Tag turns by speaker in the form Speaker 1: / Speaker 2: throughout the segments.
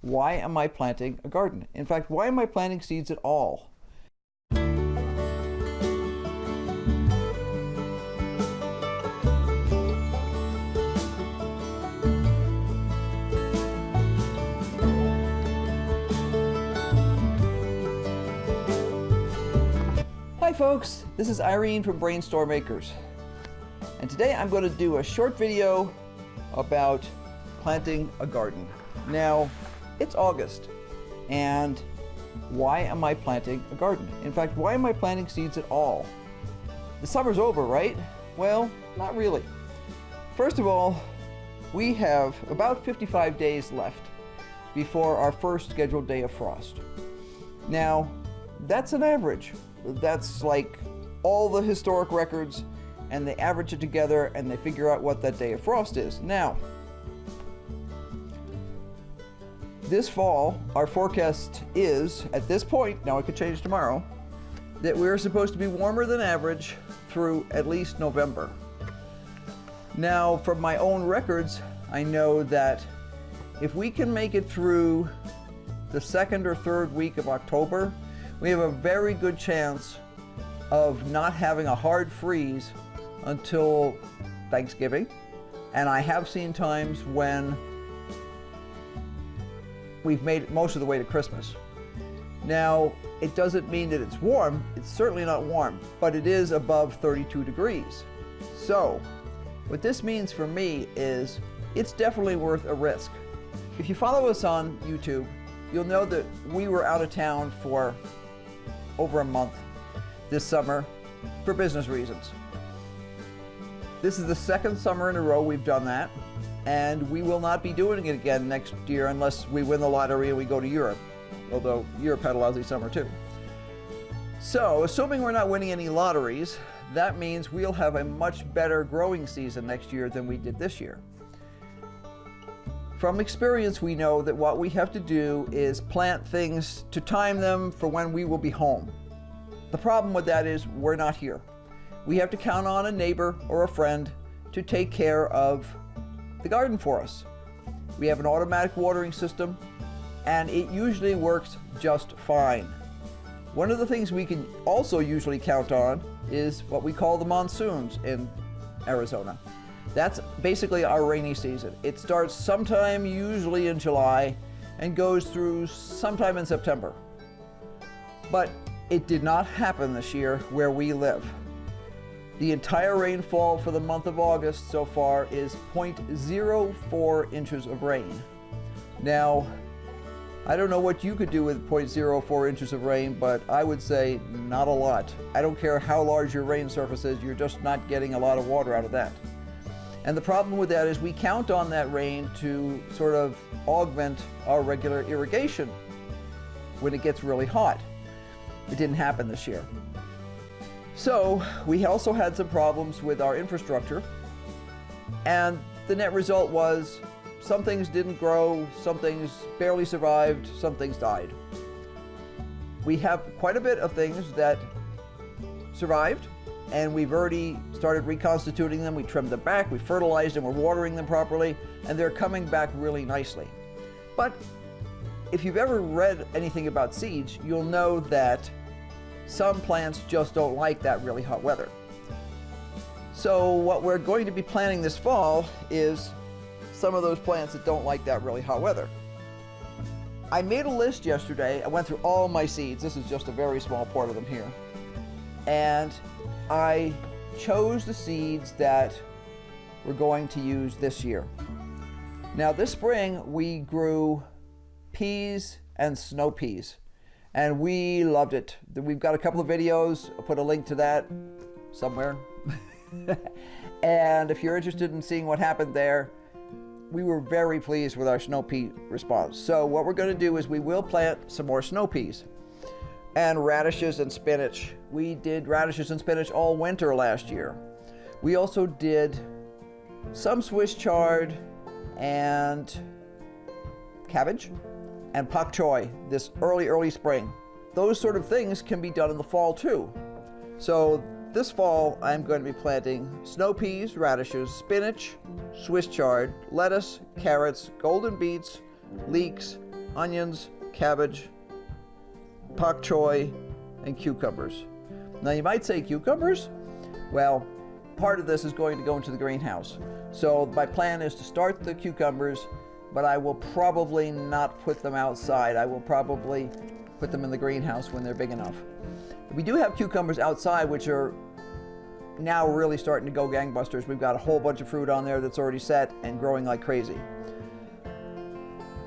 Speaker 1: why am I planting a garden? In fact, why am I planting seeds at all? Hi folks, this is Irene from BrainStorm Acres, and today I'm going to do a short video about planting a garden. Now, it's August, and why am I planting a garden? In fact, why am I planting seeds at all? The summer's over, right? Well, not really. First of all, we have about 55 days left before our first scheduled day of frost. Now, that's an average. That's like all the historic records, and they average it together and they figure out what that day of frost is. Now, this fall, our forecast is, at this point, now it could change tomorrow, that we're supposed to be warmer than average through at least November. Now, from my own records, I know that if we can make it through the second or third week of October, we have a very good chance of not having a hard freeze until Thanksgiving. And I have seen times when we've made it most of the way to Christmas. Now, it doesn't mean that it's warm. It's certainly not warm, but it is above 32 degrees. So, what this means for me is it's definitely worth a risk. If you follow us on YouTube, you'll know that we were out of town for over a month this summer for business reasons. This is the second summer in a row we've done that, and we will not be doing it again next year unless we win the lottery and we go to Europe, although Europe had a lousy summer too. So, assuming we're not winning any lotteries, that means we'll have a much better growing season next year than we did this year. From experience, we know that what we have to do is plant things to time them for when we will be home. The problem with that is we're not here. We have to count on a neighbor or a friend to take care of the garden for us. We have an automatic watering system, and it usually works just fine. One of the things we can also usually count on is what we call the monsoons in Arizona. That's basically our rainy season. It starts sometime usually in July and goes through sometime in September. But it did not happen this year where we live. The entire rainfall for the month of August so far is 0.04 inches of rain. Now, I don't know what you could do with 0.04 inches of rain, but I would say not a lot. I don't care how large your rain surface is, you're just not getting a lot of water out of that. And the problem with that is we count on that rain to sort of augment our regular irrigation when it gets really hot. It didn't happen this year. So we also had some problems with our infrastructure, and the net result was some things didn't grow, some things barely survived, some things died. We have quite a bit of things that survived, and we've already started reconstituting them. We trimmed them back, we fertilized them, we're watering them properly, and they're coming back really nicely. But if you've ever read anything about seeds, you'll know that some plants just don't like that really hot weather. So what we're going to be planting this fall is some of those plants that don't like that really hot weather. I made a list yesterday. I went through all my seeds. This is just a very small part of them here. And I chose the seeds that we're going to use this year. Now this spring we grew peas and snow peas, and we loved it. We've got a couple of videos. I'll put a link to that somewhere. And if you're interested in seeing what happened there, we were very pleased with our snow pea response. So what we're going to do is we will plant some more snow peas and radishes and spinach. We did radishes and spinach all winter last year. We also did some Swiss chard and cabbage and pak choi this early spring. Those sort of things can be done in the fall too. So this fall I'm going to be planting snow peas, radishes, spinach, Swiss chard, lettuce, carrots, golden beets, leeks, onions, cabbage, pak choy, and cucumbers. Now you might say cucumbers? Well, part of this is going to go into the greenhouse. So my plan is to start the cucumbers, but I will probably not put them outside. I will probably put them in the greenhouse when they're big enough. We do have cucumbers outside, which are now really starting to go gangbusters. We've got a whole bunch of fruit on there that's already set and growing like crazy.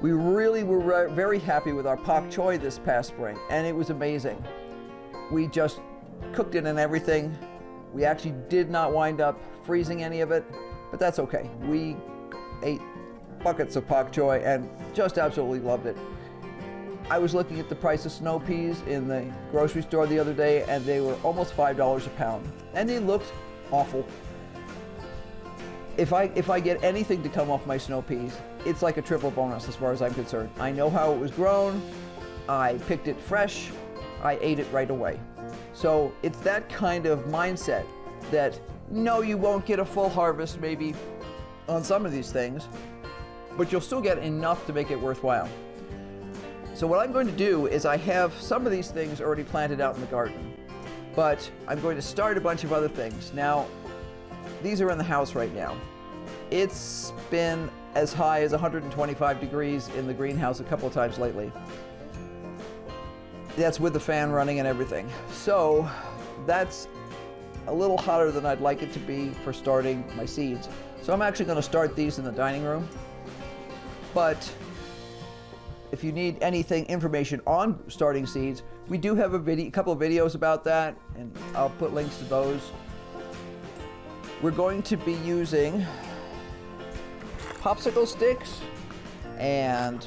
Speaker 1: We really were very happy with our pak choy this past spring, and it was amazing. We just cooked it and everything. We actually did not wind up freezing any of it, but that's okay. We ate buckets of pak choy and just absolutely loved it. I was looking at the price of snow peas in the grocery store the other day, and they were almost $5 a pound, and they looked awful. If I get anything to come off my snow peas, it's like a triple bonus as far as I'm concerned. I know how it was grown, I picked it fresh, I ate it right away. So it's that kind of mindset that, no, you won't get a full harvest maybe on some of these things, but you'll still get enough to make it worthwhile. So what I'm going to do is I have some of these things already planted out in the garden, but I'm going to start a bunch of other things. Now, these are in the house right now. It's been as high as 125 degrees in the greenhouse a couple of times lately. That's with the fan running and everything. So that's a little hotter than I'd like it to be for starting my seeds. So I'm actually going to start these in the dining room. But if you need information on starting seeds, we do have a couple of videos about that, and I'll put links to those. We're going to be using popsicle sticks and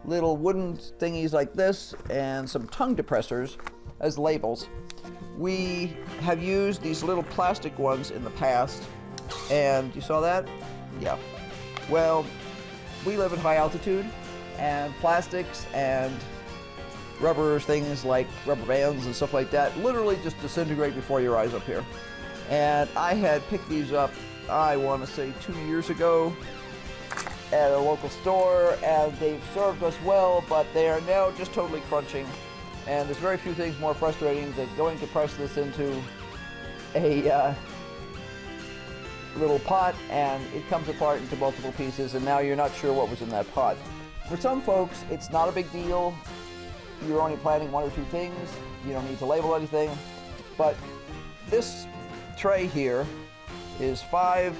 Speaker 1: little wooden thingies like this and some tongue depressors as labels. We have used these little plastic ones in the past, and you saw that? Yeah. Well, we live at high altitude, and plastics and rubber things like rubber bands and stuff like that literally just disintegrate before your eyes up here. And I had picked these up, I want to say 2 years ago at a local store, and they've served us well, but they are now just totally crunching. And there's very few things more frustrating than going to press this into a little pot, and it comes apart into multiple pieces, and now you're not sure what was in that pot. For some folks, it's not a big deal. You're only planting 1 or 2 things. You don't need to label anything. But this tray here is 5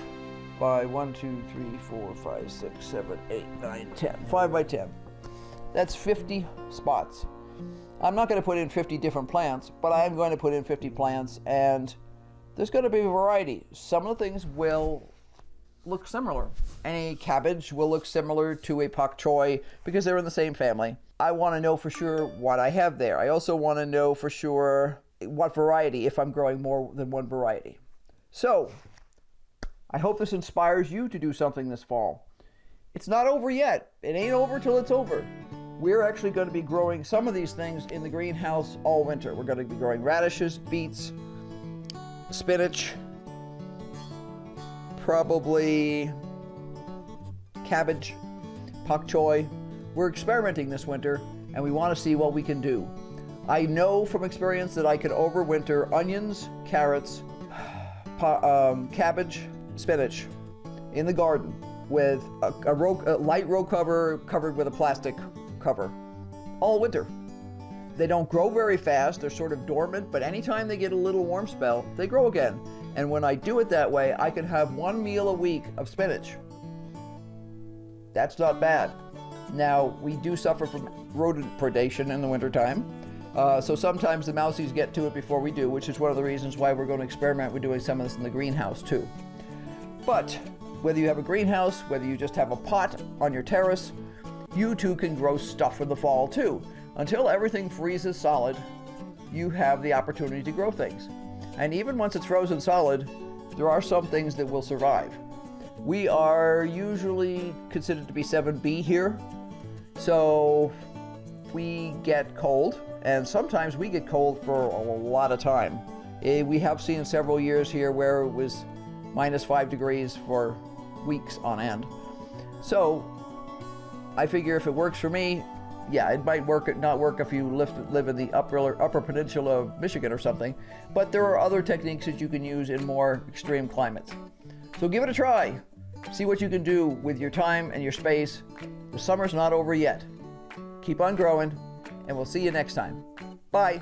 Speaker 1: by 1, 2, 3, 4, 5, 6, 7, 8, 9, 10. 5 by 10. That's 50 spots. I'm not going to put in 50 different plants, but I am going to put in 50 plants, and there's going to be a variety. Some of the things will look similar. Any cabbage will look similar to a pak choy because they're in the same family. I want to know for sure what I have there. I also want to know for sure what variety, if I'm growing more than one variety. So, I hope this inspires you to do something this fall. It's not over yet. It ain't over till it's over. We're actually going to be growing some of these things in the greenhouse all winter. We're going to be growing radishes, beets, spinach, probably cabbage, pak choy. We're experimenting this winter, and we want to see what we can do. I know from experience that I could overwinter onions, carrots, cabbage, spinach in the garden with a light row cover covered with a plastic cover all winter. They don't grow very fast. They're sort of dormant, but anytime they get a little warm spell, they grow again. And when I do it that way, I can have 1 meal a week of spinach. That's not bad. Now, we do suffer from rodent predation in the wintertime. So sometimes the mousies get to it before we do, which is one of the reasons why we're going to experiment with doing some of this in the greenhouse too. But whether you have a greenhouse, whether you just have a pot on your terrace, you too can grow stuff in the fall too. Until everything freezes solid, you have the opportunity to grow things. And even once it's frozen solid, there are some things that will survive. We are usually considered to be 7B here, so we get cold, and sometimes we get cold for a lot of time. We have seen several years here where it was -5 degrees for weeks on end. So I figure if it works for me, Yeah, it might work, not work if you live in the upper peninsula of Michigan or something, but there are other techniques that you can use in more extreme climates. So give it a try. See what you can do with your time and your space. The summer's not over yet. Keep on growing, and we'll see you next time. Bye.